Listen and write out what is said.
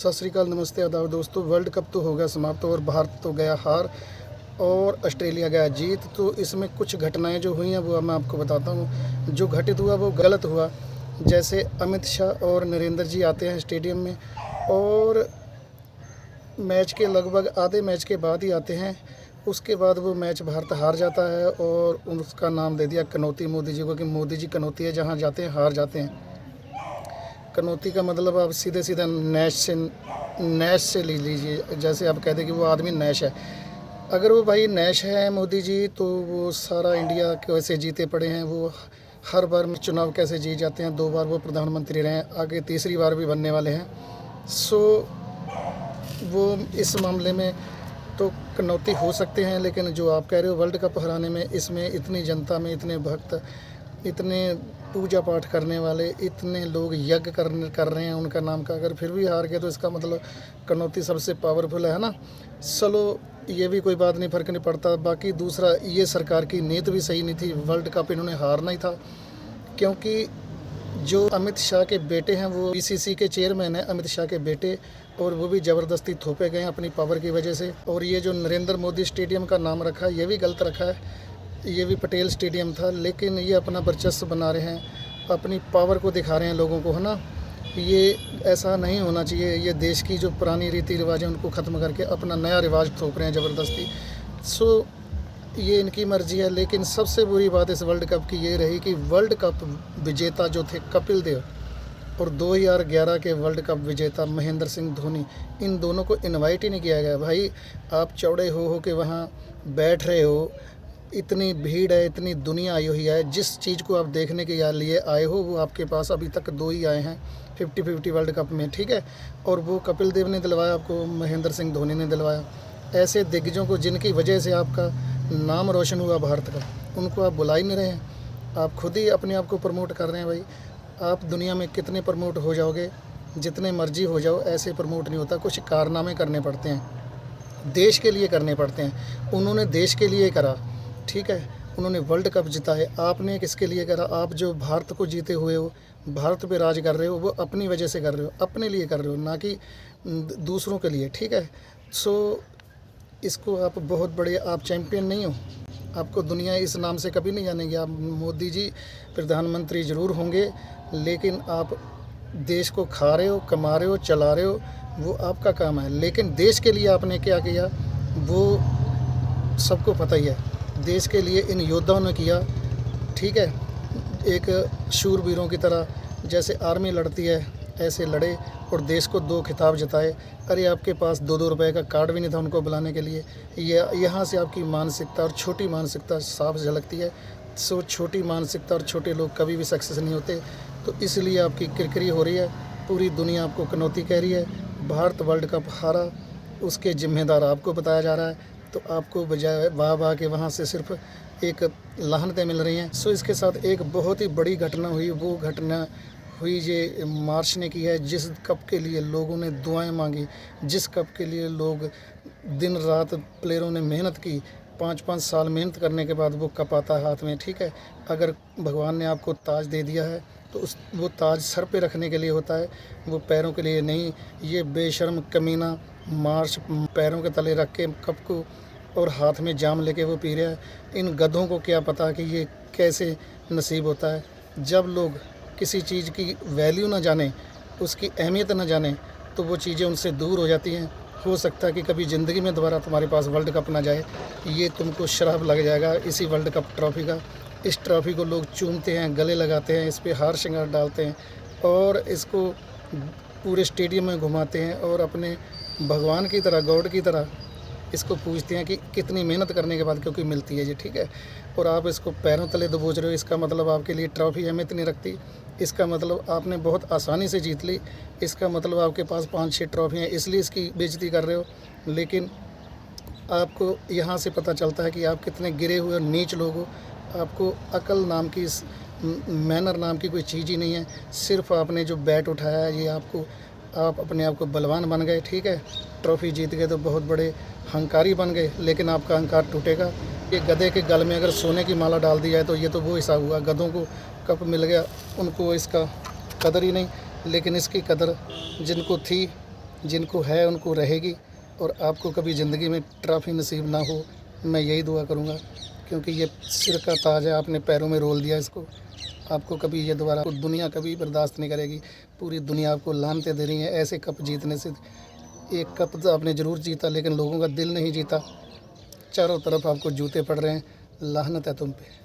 सत श्रीकाल, नमस्ते, आदाब दोस्तों। वर्ल्ड कप तो हो गया समाप्त और भारत तो गया हार और ऑस्ट्रेलिया गया जीत। तो इसमें कुछ घटनाएं जो हुई हैं वो मैं आपको बताता हूँ। जो घटित हुआ वो गलत हुआ। जैसे अमित शाह और नरेंद्र जी आते हैं स्टेडियम में और मैच के लगभग आधे मैच के बाद ही आते हैं। उसके बाद वो मैच भारत हार जाता है और उसका नाम दे दिया कनौती मोदी जी को कि मोदी जी कनौती है, जहाँ जाते हैं हार जाते हैं। कनौती का मतलब आप सीधे सीधा नैश से ले लीजिए। जैसे आप कहते कि वो आदमी नैश है। अगर वो भाई नैश है मोदी जी, तो वो सारा इंडिया कैसे जीते पड़े हैं। वो हर बार में चुनाव कैसे जीत जाते हैं। 2 बार वो प्रधानमंत्री रहे हैं, आगे तीसरी बार भी बनने वाले हैं। सो वो इस मामले में तो कनौती हो सकते हैं, लेकिन जो आप कह रहे हो वर्ल्ड कप हराने में, इसमें इतनी जनता में इतने भक्त, इतने पूजा पाठ करने वाले, इतने लोग यज्ञ कर रहे हैं उनका नाम का, अगर फिर भी हार गए तो इसका मतलब कनौती सबसे पावरफुल है ना। चलो ये भी कोई बात नहीं, फ़र्क नहीं पड़ता। बाकी दूसरा, ये सरकार की नीयत भी सही नहीं थी। वर्ल्ड कप इन्होंने हारना ही था, क्योंकि जो अमित शाह के बेटे हैं वो बीसीसी के चेयरमैन हैं, अमित शाह के बेटे, और वो भी ज़बरदस्ती थोपे गए अपनी पावर की वजह से। और ये जो नरेंद्र मोदी स्टेडियम का नाम रखा है ये भी गलत रखा है। ये भी पटेल स्टेडियम था, लेकिन ये अपना वर्चस्व बना रहे हैं, अपनी पावर को दिखा रहे हैं लोगों को, है ना। ये ऐसा नहीं होना चाहिए। ये देश की जो पुरानी रीति रिवाज हैं उनको ख़त्म करके अपना नया रिवाज थोप रहे हैं ज़बरदस्ती। सो ये इनकी मर्ज़ी है। लेकिन सबसे बुरी बात इस वर्ल्ड कप की ये रही कि वर्ल्ड कप विजेता जो थे कपिल देव और 2011 के वर्ल्ड कप विजेता महेंद्र सिंह धोनी, इन दोनों को इनवाइट ही नहीं किया गया। भाई आप चौड़े हो के वहाँ बैठ रहे हो, इतनी भीड़ है, इतनी दुनिया आई हुई है, जिस चीज़ को आप देखने के लिए आए हो वो आपके पास अभी तक 2 ही आए हैं 50-50 वर्ल्ड कप में, ठीक है। और वो कपिल देव ने दिलवाया आपको, महेंद्र सिंह धोनी ने दिलवाया। ऐसे दिग्गजों को जिनकी वजह से आपका नाम रोशन हुआ भारत का, उनको आप बुला ही नहीं रहे हैं। आप खुद ही अपने आप को प्रमोट कर रहे हैं। भाई आप दुनिया में कितने प्रमोट हो जाओगे, जितने मर्जी हो जाओ, ऐसे प्रमोट नहीं होता। कुछ कारनामे करने पड़ते हैं, देश के लिए करने पड़ते हैं। उन्होंने देश के लिए करा, ठीक है, उन्होंने वर्ल्ड कप जीता है। आपने किसके लिए करा? आप जो भारत को जीते हुए हो, भारत पे राज कर रहे हो, वो अपनी वजह से कर रहे हो, अपने लिए कर रहे हो, ना कि दूसरों के लिए, ठीक है। सो इसको आप बहुत बड़े, आप चैम्पियन नहीं हो। आपको दुनिया इस नाम से कभी नहीं जानेगी। आप मोदी जी प्रधानमंत्री ज़रूर होंगे, लेकिन आप देश को खा रहे हो, कमा रहे हो, चला रहे हो, वो आपका काम है। लेकिन देश के लिए आपने क्या किया वो सबको पता ही है। देश के लिए इन योद्धाओं ने किया, ठीक है। एक शूरवीरों की तरह जैसे आर्मी लड़ती है ऐसे लड़े और देश को 2 खिताब जिताए। अरे आपके पास 2-2 रुपए का कार्ड भी नहीं था उनको बुलाने के लिए। यहाँ से आपकी मानसिकता और छोटी मानसिकता साफ झलकती है। सो छोटी मानसिकता और छोटे लोग कभी भी सक्सेस नहीं होते। तो इसलिए आपकी किरकिरी हो रही है, पूरी दुनिया आपको कनौती कह रही है। भारत वर्ल्ड कप हारा, उसके जिम्मेदार आपको बताया जा रहा है, तो आपको बजाय वाह वाह के वहाँ से सिर्फ एक लाहनतें मिल रही हैं। सो इसके साथ एक बहुत ही बड़ी घटना हुई। वो घटना हुई ये मार्च ने की है, जिस कप के लिए लोगों ने दुआएं मांगी, जिस कप के लिए लोग दिन रात प्लेयरों ने मेहनत की, 5-5 साल मेहनत करने के बाद वो कप आता है हाथ में, ठीक है। अगर भगवान ने आपको ताज दे दिया है तो वो ताज सर पे रखने के लिए होता है, वो पैरों के लिए नहीं। ये बेशर्म कमीना मार्च पैरों के तले रख के कप को और हाथ में जाम लेके वो पी रहा है। इन गधों को क्या पता कि ये कैसे नसीब होता है। जब लोग किसी चीज़ की वैल्यू ना जाने, उसकी अहमियत ना जाने, तो वो चीज़ें उनसे दूर हो जाती हैं। हो सकता है कि कभी ज़िंदगी में दोबारा तुम्हारे पास वर्ल्ड कप ना जाए। ये तुमको श्राप लग जाएगा इसी वर्ल्ड कप ट्रॉफ़ी का। इस ट्रॉफ़ी को लोग चूमते हैं, गले लगाते हैं, इस पे हार श्रृंगार डालते हैं और इसको पूरे स्टेडियम में घुमाते हैं और अपने भगवान की तरह, गॉड की तरह इसको पूछते हैं कि कितनी मेहनत करने के बाद क्योंकि मिलती है जी, ठीक है। और आप इसको पैरों तले दबोच रहे हो, इसका मतलब आपके लिए ट्रॉफ़ी अहमियत नहीं रखती। इसका मतलब आपने बहुत आसानी से जीत ली। इसका मतलब आपके पास 5-6 ट्रॉफ़ी हैं, इसलिए इसकी बेइज्जती कर रहे हो। लेकिन आपको यहाँ से पता चलता है कि आप कितने गिरे हुए और नीच लोग हो। आपको अकल नाम की, मैनर नाम की कोई चीज़ ही नहीं है। सिर्फ आपने जो बैट उठाया है, ये आप अपने आप को बलवान बन गए, ठीक है। ट्रॉफ़ी जीत गए तो बहुत बड़े हंकारी बन गए, लेकिन आपका अहंकार टूटेगा। ये गधे के गल में अगर सोने की माला डाल दी जाए तो ये तो वो हिसाब हुआ। गधों को कप मिल गया, उनको इसका कदर ही नहीं। लेकिन इसकी कदर जिनको थी जिनको है उनको रहेगी, और आपको कभी ज़िंदगी में ट्रॉफ़ी नसीब ना हो, मैं यही दुआ करूँगा, क्योंकि ये सिर का ताज है, आपने पैरों में रोल दिया इसको। आपको कभी ये दोबारा दुनिया कभी बर्दाश्त नहीं करेगी। पूरी दुनिया आपको लानतें दे रही है ऐसे कप जीतने से। एक कप तो आपने ज़रूर जीता, लेकिन लोगों का दिल नहीं जीता। चारों तरफ आपको जूते पड़ रहे हैं। लानत है तुम पे।